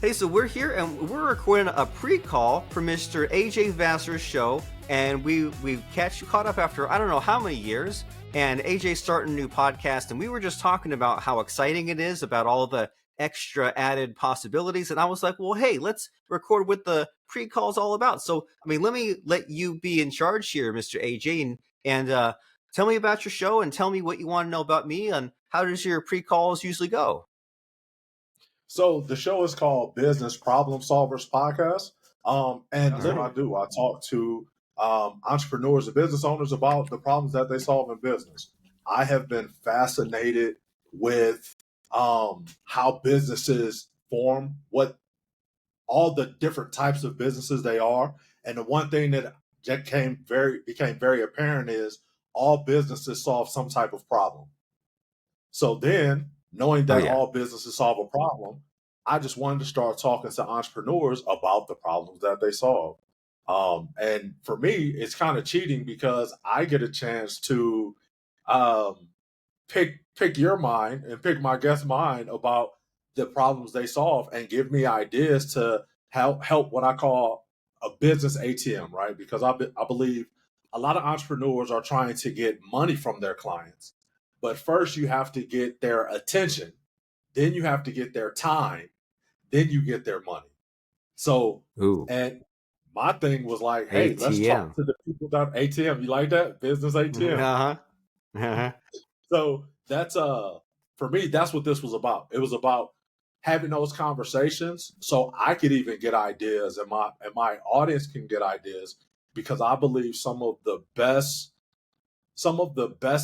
Hey, so we're here and we're recording a pre-call for Mr. AJ Vassar's show, and we caught up after I don't know how many years. And AJ's starting a new podcast, and we were just talking about how exciting it is, about all the extra added possibilities. And I was like, well, hey, let's record what the pre-call's all about. So, I mean, let me let you be in charge here, Mr. AJ, and tell me about your show and tell me what you want to know about me and how does your pre-calls usually go? So the show is called Business Problem Solvers Podcast. And this is what I do. I talk to entrepreneurs and business owners about the problems that they solve in business. I have been fascinated with how businesses form, what all the different types of businesses they are. And the one thing that became very apparent is all businesses solve some type of problem. So then, knowing that all businesses solve a problem, I just wanted to start talking to entrepreneurs about the problems that they solve. And for me, it's kind of cheating because I get a chance to pick your mind and pick my guest's mind about the problems they solve and give me ideas to help what I call a business ATM, right? Because I believe a lot of entrepreneurs are trying to get money from their clients. But first, you have to get their attention. Then you have to get their time. Then you get their money. So, and my thing was like, hey, ATM. Let's talk to the people that ATM. You like that? Business ATM. So that's for me, that's what this was about. It was about having those conversations so I could even get ideas and my audience can get ideas, because I believe some of the best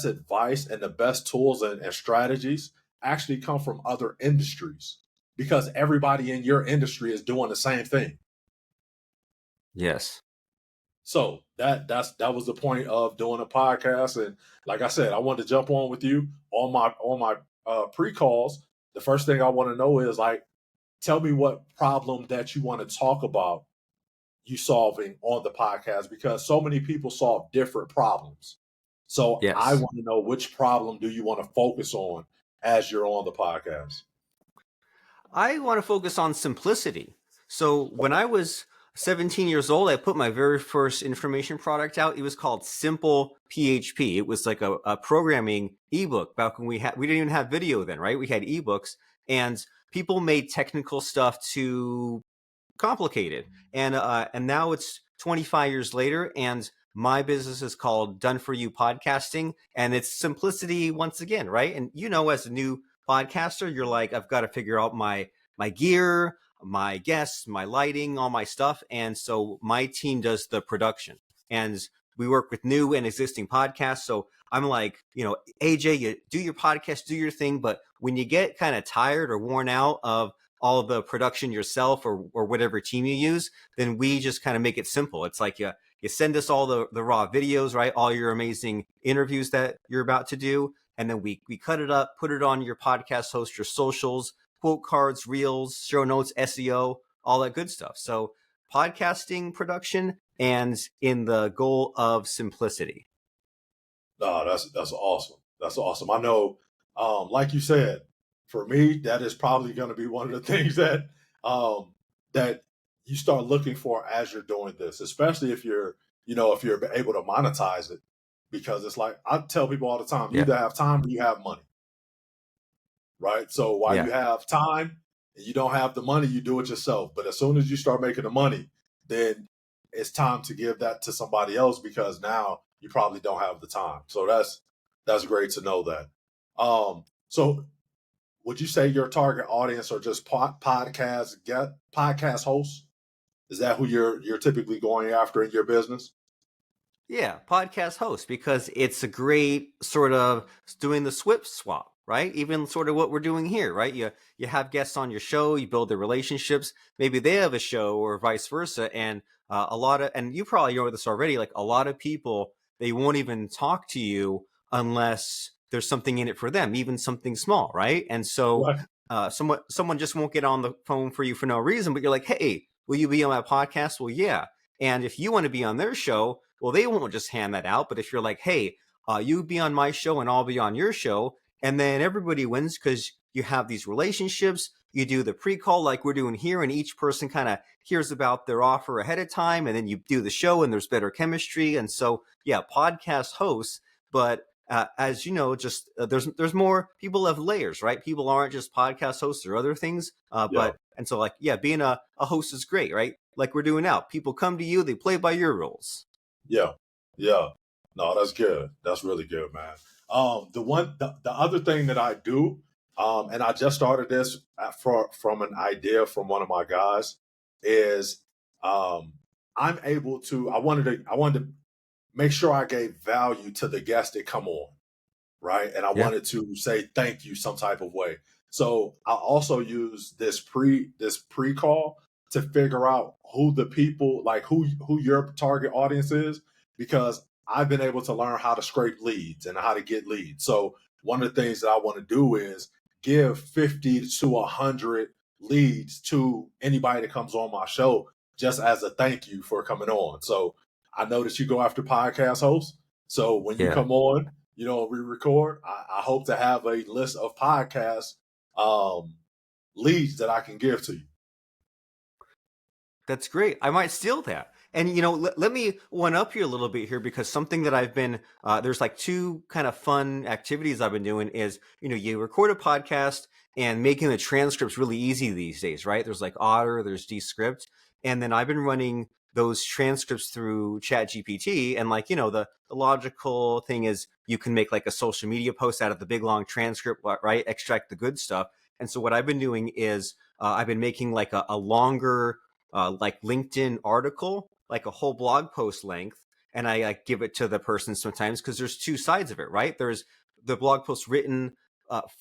advice and the best tools and strategies actually come from other industries, because everybody in your industry is doing the same thing. Yes. So that was the point of doing a podcast. And like I said, I wanted to jump on with you on my pre-calls. The first thing I want to know is, like, tell me what problem that you want to talk about you solving on the podcast, because so many people solve different problems. So I want to know, which problem do you want to focus on as you're on the podcast? I want to focus on simplicity. So when I was 17 years old, I put my very first information product out. It was called Simple PHP. It was like a programming ebook back when we didn't even have video then, right? We had ebooks, and people made technical stuff too complicated. And now it's 25 years later, and my business is called Done For You Podcasting, and it's simplicity once again, right? And as a new podcaster, you're like, I've got to figure out my gear, my guests, my lighting, all my stuff. And so my team does the production, and we work with new and existing podcasts. So I'm like, AJ, you do your podcast, do your thing. But when you get kind of tired or worn out of all of the production yourself or whatever team you use, then we just kind of make it simple. It's like you send us all the raw videos, right? All your amazing interviews that you're about to do. And then we cut it up, put it on your podcast host, your socials, quote cards, reels, show notes, SEO, all that good stuff. So podcasting production, and in the goal of simplicity. Oh, that's awesome. That's awesome. I know, like you said, for me, that is probably going to be one of the things that that you start looking for as you're doing this, especially if you're able to monetize it. Because it's like, I tell people all the time, you either have time or you have money, right? So while you have time and you don't have the money, you do it yourself. But as soon as you start making the money, then it's time to give that to somebody else, because now you probably don't have the time. So that's great to know that. So would you say your target audience are just podcast hosts? Is that who you're typically going after in your business? Yeah, podcast host, because it's a great sort of doing the swap, right? Even sort of what we're doing here, right? You have guests on your show, you build the relationships. Maybe they have a show or vice versa, and and you probably know this already. Like, a lot of people, they won't even talk to you unless there's something in it for them, even something small, right? And so someone just won't get on the phone for you for no reason, but you're like, hey, will you be on my podcast? Well, yeah. And if you want to be on their show, well, they won't just hand that out. But if you're like, hey, you be on my show and I'll be on your show, and then everybody wins because you have these relationships, you do the pre-call like we're doing here, and each person kind of hears about their offer ahead of time, and then you do the show and there's better chemistry. And so, yeah, podcast hosts, but as you know, just there's more people have layers, right? People aren't just podcast hosts or other things. Yeah. And so like, yeah, being a host is great, right? Like we're doing now. People come to you, they play by your rules. Yeah. Yeah. No, that's good. That's really good, man. The other thing that I do, and I just started this from an idea from one of my guys, is I'm able to. I wanted to make sure I gave value to the guests that come on, right? And I Yeah. wanted to say thank you some type of way. So I also use this pre call to figure out who the people, like who your target audience is, because I've been able to learn how to scrape leads and how to get leads. So one of the things that I want to do is give 50 to 100 leads to anybody that comes on my show, just as a thank you for coming on. So I noticed you go after podcast hosts. So when you Yeah. come on, we record. I hope to have a list of podcast leads that I can give to you. That's great. I might steal that. And let me one up you a little bit here, because something that I've been there's like two kind of fun activities I've been doing is you record a podcast, and making the transcripts really easy these days, right? There's like Otter, there's Descript, and then I've been running those transcripts through ChatGPT, and like the logical thing is you can make like a social media post out of the big long transcript, right? Extract the good stuff. And so what I've been doing is I've been making like a longer like LinkedIn article, like a whole blog post length, and I like give it to the person sometimes, because there's two sides of it, right? There's the blog post written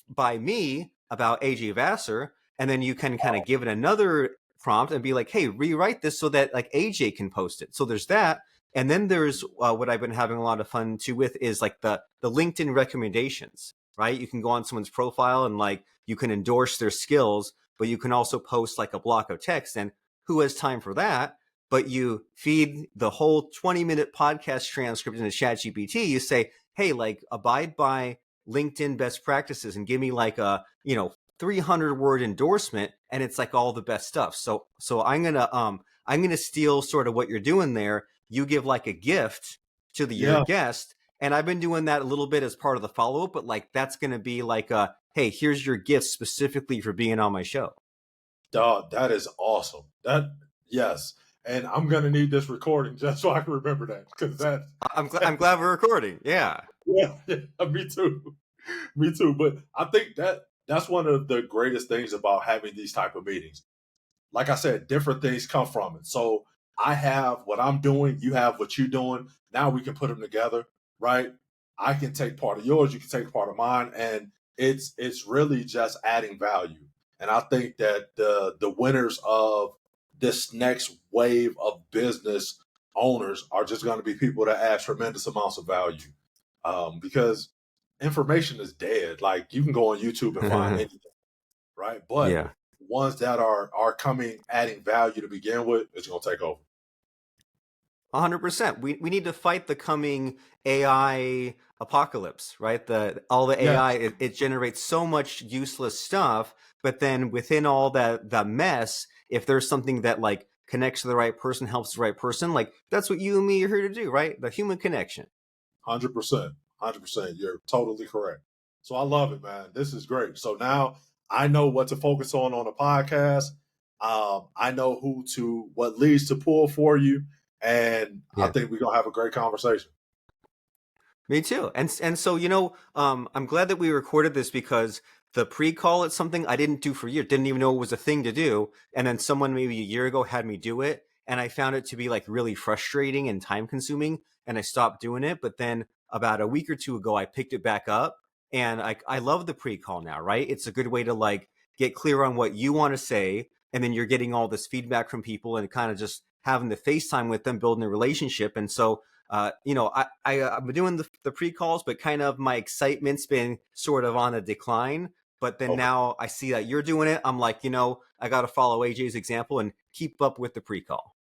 by me about AJ Vassar, and then you can kind of give it another prompt and be like, hey, rewrite this so that like AJ can post it. So there's that. And then there's what I've been having a lot of fun too with is like the LinkedIn recommendations, right? You can go on someone's profile and like you can endorse their skills, but you can also post like a block of text. And who has time for that? But you feed the whole 20-minute podcast transcript into ChatGPT. You say, hey, like abide by LinkedIn best practices and give me like a 300-word endorsement, and it's like all the best stuff. So I'm gonna steal sort of what you're doing there. You give like a gift to your guest, and I've been doing that a little bit as part of the follow-up, but like that's gonna be like hey, here's your gift specifically for being on my show. Dog, that is awesome. Yes. And I'm gonna need this recording just so I can remember that, because I'm glad we're recording. Yeah. Yeah, me too. Me too. But I think that's one of the greatest things about having these type of meetings. Like I said, different things come from it. So I have what I'm doing, you have what you're doing. Now we can put them together, right? I can take part of yours, you can take part of mine, and it's really just adding value. And I think that the winners of this next wave of business owners are just going to be people that add tremendous amounts of value, because information is dead. Like you can go on YouTube and find anything, right? But Yeah. ones that are coming, adding value to begin with, it's going to take over. 100%. We need to fight the coming AI apocalypse, right? All the Yes. AI, it generates so much useless stuff, but then within all the mess, if there's something that like connects to the right person, helps the right person, like that's what you and me are here to do, right? The human connection. 100%. 100%. You're totally correct. So I love it, man. This is great. So now I know what to focus on a podcast. I know what leads to pull for you. And I Yeah. think we're going to have a great conversation. Me too. And so, I'm glad that we recorded this, because the pre-call, it's something I didn't do for years, didn't even know it was a thing to do. And then someone maybe a year ago had me do it, and I found it to be like really frustrating and time consuming, and I stopped doing it. But then about a week or two ago, I picked it back up, and I love the pre-call now, right? It's a good way to like get clear on what you want to say, and then you're getting all this feedback from people and kind of just having the FaceTime with them, building a relationship. And so I've been doing the pre-calls, but kind of my excitement's been sort of on a decline. But then now I see that you're doing it. I'm like, I got to follow AJ's example and keep up with the pre-call.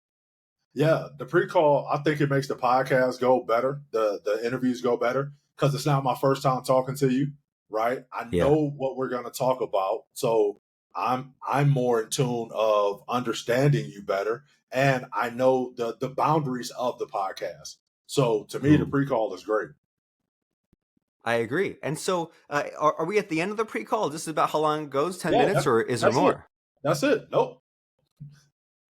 Yeah, the pre-call, I think it makes the podcast go better, the interviews go better, because it's not my first time talking to you, right? I know what we're going to talk about. So I'm more in tune of understanding you better, and I know the boundaries of the podcast. So to me, the Ooh, pre-call is great. I agree. And so, are we at the end of the pre-call? This is about how long it goes, 10 Yeah, minutes, or is there that's it. more? That's it. Nope.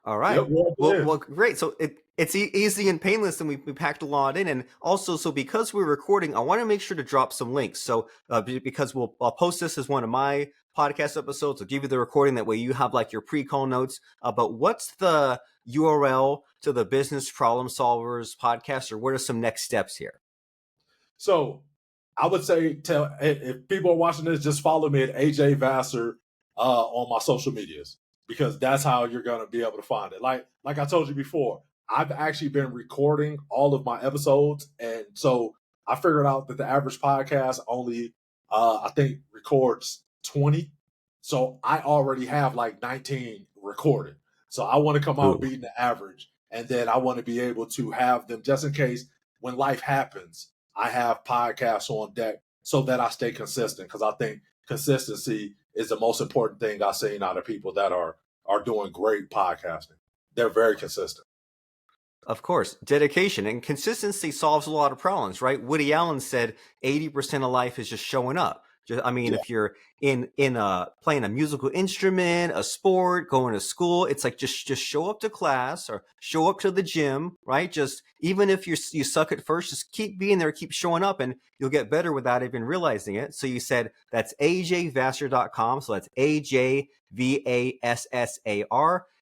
All Yep, right. we're at the Well, end. great. So it's easy and painless, and we packed a lot in. And also, so because we're recording, I want to make sure to drop some links. So because I'll post this as one of my podcast episodes. I'll give you the recording. That way, you have like your pre-call notes. But what's the URL to the Business Problem Solvers podcast, or what are some next steps here? So I would say tell if people are watching this, just follow me at AJ Vassar on my social medias because that's how you're gonna be able to find it. Like I told you before, I've actually been recording all of my episodes, and so I figured out that the average podcast only I think records 20. So I already have like 19 recorded. So I want to come out Ooh, beating the average, and then I want to be able to have them just in case when life happens I have podcasts on deck so that I stay consistent because I think consistency is the most important thing I've seen out of people that are doing great podcasting. They're very consistent. of course, dedication and consistency solves a lot of problems, right? Woody Allen said 80% of life is just showing up. I mean, Yeah, if you're in playing a musical instrument, a sport, going to school, it's like just show up to class or show up to the gym, right? Just even if you suck at first, just keep being there, keep showing up, and you'll get better without even realizing it. So you said that's ajvassar.com. So that's AJVASSAR.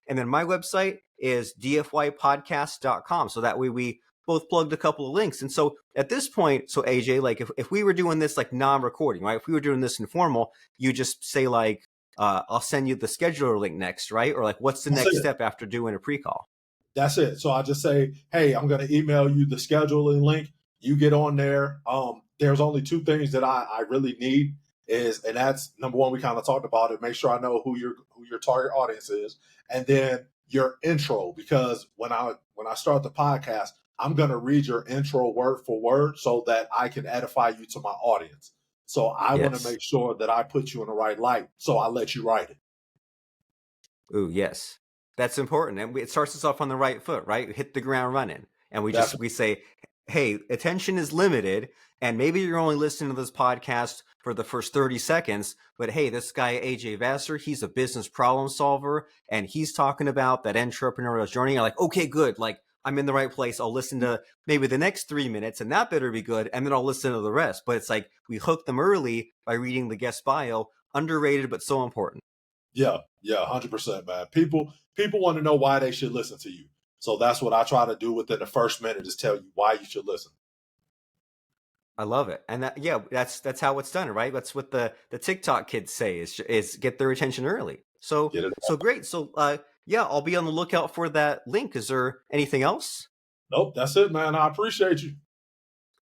And then my website is dfypodcast.com. So that way we both plugged a couple of links. And so at this point, so AJ, like if we were doing this like non-recording, right? If we were doing this informal, you just say like, I'll send you the scheduler link next, right? Or like, what's the that's next it. step after doing a pre-call? That's it. So I just say, hey, I'm going to email you the scheduling link. You get on there. There's only two things that I really need is, and that's number one. We kind of talked about it. Make sure I know who your target audience is, and then your intro because when I start the podcast, I'm going to read your intro word for word so that I can edify you to my audience. So I want to Yes. make sure that I put you in the right light. So I let you write it. Ooh, yes. That's important. And it starts us off on the right foot, right? We hit the ground running. And That's we say, hey, attention is limited. And maybe you're only listening to this podcast for the first 30 seconds. But hey, this guy, AJ Vassar, he's a business problem solver. And he's talking about that entrepreneurial journey. You're like, okay, good. Like, I'm in the right place. I'll listen to maybe the next 3 minutes and that better be good. And then I'll listen to the rest. But it's like we hook them early by reading the guest bio. Underrated, but so important. yeah, 100%, man. People want to know why they should listen to you. So that's what I try to do within the first minute is tell you why you should listen. I love it. And that, yeah, that's how it's done, right? That's what the TikTok kids say is get their attention early. So Get it? so great. So yeah, I'll be on the lookout for that link. Is there anything else? Nope, that's it, man. I appreciate you.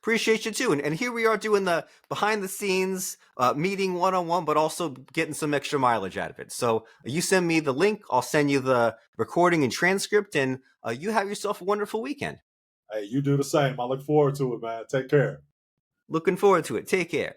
Appreciate you too. And here we are doing the behind the scenes meeting one-on-one, but also getting some extra mileage out of it. So you send me the link, I'll send you the recording and transcript, and you have yourself a wonderful weekend. Hey, you do the same. I look forward to it, man. Take care. Looking forward to it. Take care.